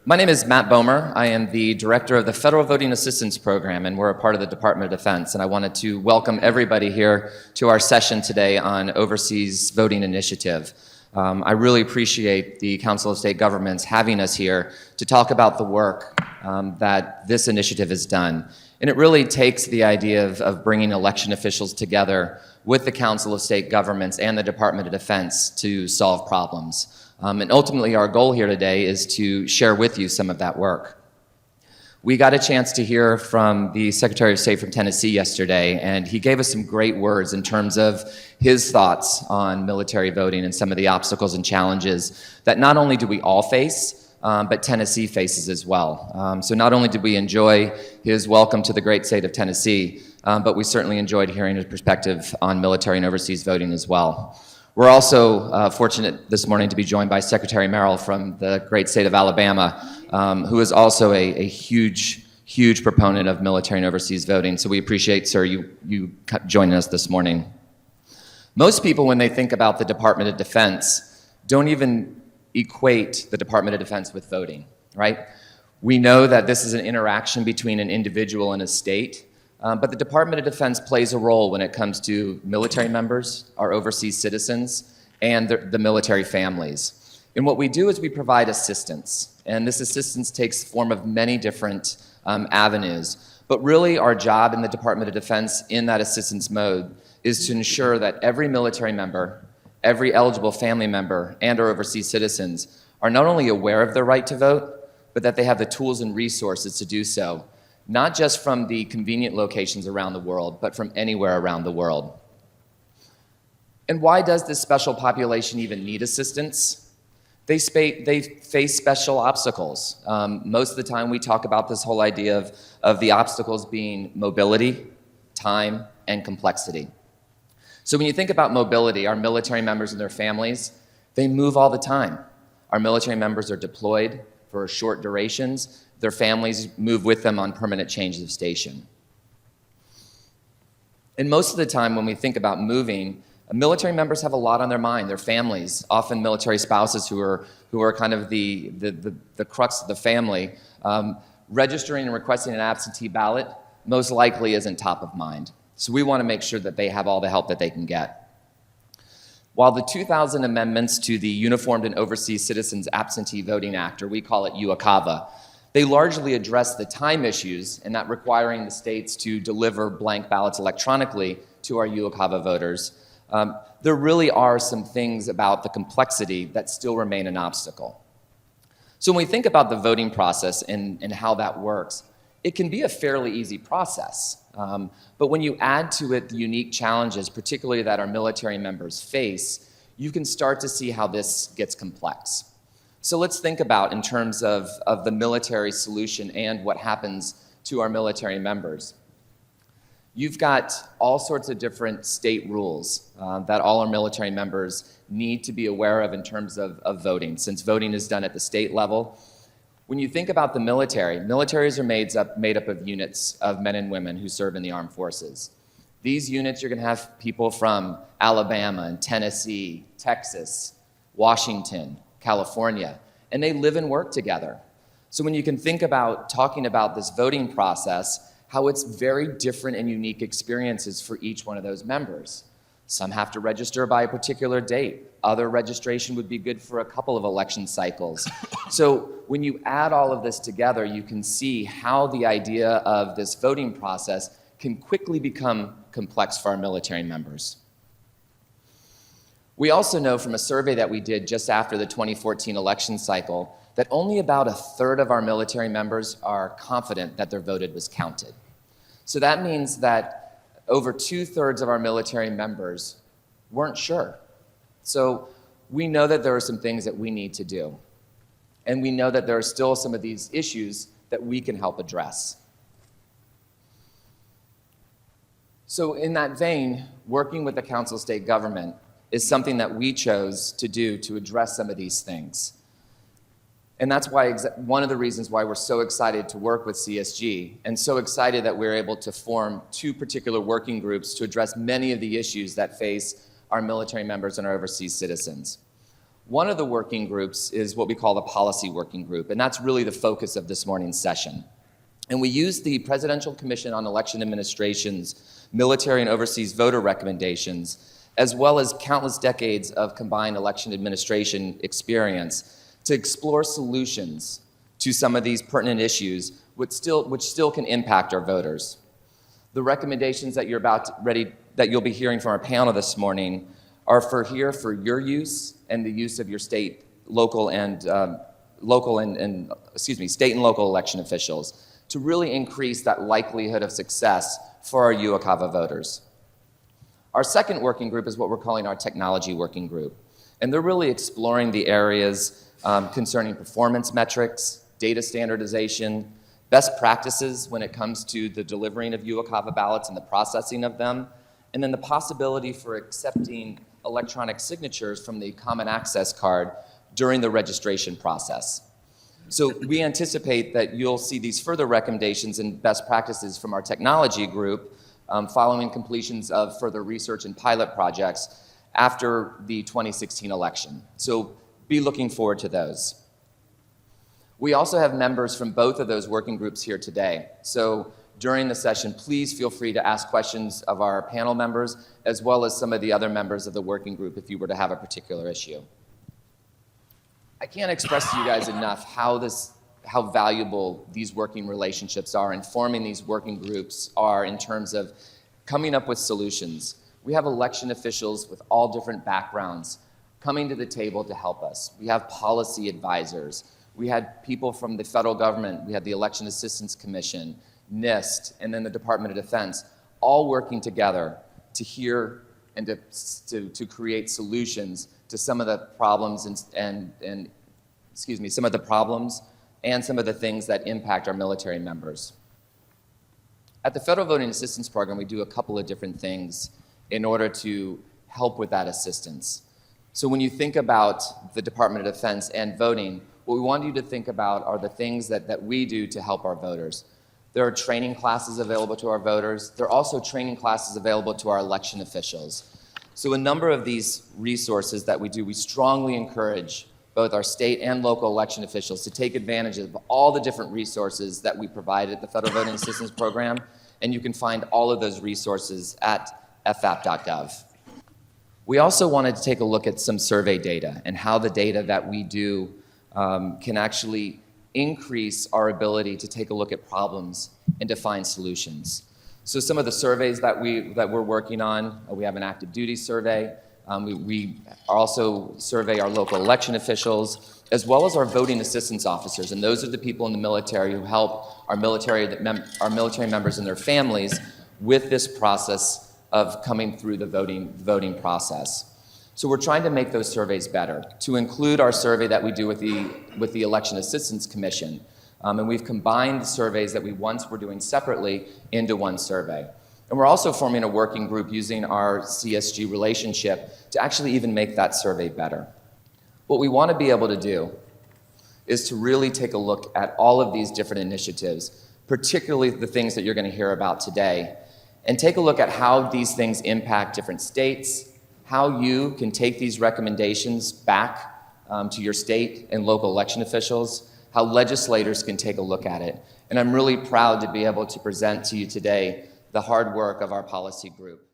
My name is Matt Boehmer. I am the director of the Federal Voting Assistance Program, and we're a part of the Department of Defense. And I wanted to welcome everybody here to our session today on Overseas Voting Initiative. I really appreciate the Council of State Governments having us here to talk about the work that this initiative has done. And it really takes the idea of bringing election officials together with the Council of State Governments and the Department of Defense to solve problems. And ultimately, our goal here today is to share with you some of that work. We got a chance to hear from the Secretary of State from Tennessee yesterday, and he gave us some great words in terms of his thoughts on military voting and some of the obstacles and challenges that not only do we all face, but Tennessee faces as well. So not only did we enjoy his welcome to the great state of Tennessee, but we certainly enjoyed hearing his perspective on military and overseas voting as well. We're also fortunate this morning to be joined by Secretary Merrill from the great state of Alabama, who is also a huge proponent of military and overseas voting. So we appreciate, sir, you joining us this morning. Most people, when they think about the Department of Defense, don't even equate the Department of Defense with voting, right? We know that this is an interaction between an individual and a state. But the Department of Defense plays a role when it comes to military members, our overseas citizens, and the military families. And what we do is we provide assistance. And this assistance takes the form of many different avenues. But really our job in the Department of Defense in that assistance mode is to ensure that every military member, every eligible family member, and our overseas citizens are not only aware of their right to vote, but that they have the tools and resources to do so. Not just from the convenient locations around the world, but from anywhere around the world. And why does this special population even need assistance? They face special obstacles. Most of the time we talk about this whole idea of the obstacles being mobility, time, and complexity. So when you think about mobility, our military members and their families, they move all the time. Our military members are deployed for short durations. Their families move with them on permanent changes of station. And most of the time when we think about moving, military members have a lot on their mind, their families, often military spouses who are kind of the crux of the family. Registering and requesting an absentee ballot most likely isn't top of mind. So we want to make sure that they have all the help that they can get. While the 2000 amendments to the Uniformed and Overseas Citizens Absentee Voting Act, or we call it UOCAVA, they largely address the time issues and not requiring the states to deliver blank ballots electronically to our UOCAVA voters. There really are some things about the complexity that still remain an obstacle. So when we think about the voting process and how that works, it can be a fairly easy process. But when you add to it the unique challenges, particularly that our military members face, you can start to see how this gets complex. So let's think about in terms of the military solution and what happens to our military members. You've got all sorts of different state rules that all our military members need to be aware of in terms of voting, since voting is done at the state level. When you think about the military, militaries are made up of units of men and women who serve in the armed forces. These units, you're going to have people from Alabama and Tennessee, Texas, Washington, California, and they live and work together. So when you can think about talking about this voting process, how it's very different and unique experiences for each one of those members. Some have to register by a particular date. Other registration would be good for a couple of election cycles. So when you add all of this together, you can see how the idea of this voting process can quickly become complex for our military members. We also know from a survey that we did just after the 2014 election cycle that only about a third of our military members are confident that their vote was counted. So that means that over 2/3 of our military members weren't sure. So we know that there are some things that we need to do. And we know that there are still some of these issues that we can help address. So in that vein, working with the Council of State Government is something that we chose to do to address some of these things. And that's why one of the reasons why we're so excited to work with CSG and so excited that we're able to form two particular working groups to address many of the issues that face our military members and our overseas citizens. One of the working groups is what we call the policy working group, and that's really the focus of this morning's session. And we use the Presidential Commission on Election Administration's military and overseas voter recommendations, as well as countless decades of combined election administration experience, to explore solutions to some of these pertinent issues which still can impact our voters. The recommendations that you'll be hearing from our panel this morning are for your use and the use of your state, state and local election officials to really increase that likelihood of success for our UOCAVA voters. Our second working group is what we're calling our technology working group. And they're really exploring the areas concerning performance metrics, data standardization, best practices when it comes to the delivering of UOCAVA ballots and the processing of them, and then the possibility for accepting electronic signatures from the Common Access Card during the registration process. So we anticipate that you'll see these further recommendations and best practices from our technology group following completions of further research and pilot projects after the 2016 election. So be looking forward to those. We also have members from both of those working groups here today. So during the session, please feel free to ask questions of our panel members, as well as some of the other members of the working group if you were to have a particular issue. I can't express to you guys enough how valuable these working relationships are and forming these working groups are in terms of coming up with solutions. We have election officials with all different backgrounds coming to the table to help us. We have policy advisors. We had people from the federal government. We had the Election Assistance Commission, NIST, and then the Department of Defense, all working together to hear and to create solutions to some of the problems and some of the problems and some of the things that impact our military members. At the Federal Voting Assistance Program, we do a couple of different things in order to help with that assistance. So when you think about the Department of Defense and voting, what we want you to think about are the things that we do to help our voters. There are training classes available to our voters. There are also training classes available to our election officials. So a number of these resources that we do, we strongly encourage both our state and local election officials to take advantage of all the different resources that we provide at the Federal Voting Assistance Program, and you can find all of those resources at ffap.gov. We also wanted to take a look at some survey data and how the data that we do can actually increase our ability to take a look at problems and to find solutions. So some of the surveys that we're working on, we have an active duty survey. We also survey our local election officials, as well as our voting assistance officers, and those are the people in the military who help our military members and their families with this process of coming through the voting process. So we're trying to make those surveys better, to include our survey that we do with the Election Assistance Commission. And we've combined the surveys that we once were doing separately into one survey. And we're also forming a working group using our CSG relationship to actually even make that survey better. What we want to be able to do is to really take a look at all of these different initiatives, particularly the things that you're going to hear about today, and take a look at how these things impact different states, how you can take these recommendations back to your state and local election officials, how legislators can take a look at it. And I'm really proud to be able to present to you today the hard work of our policy group.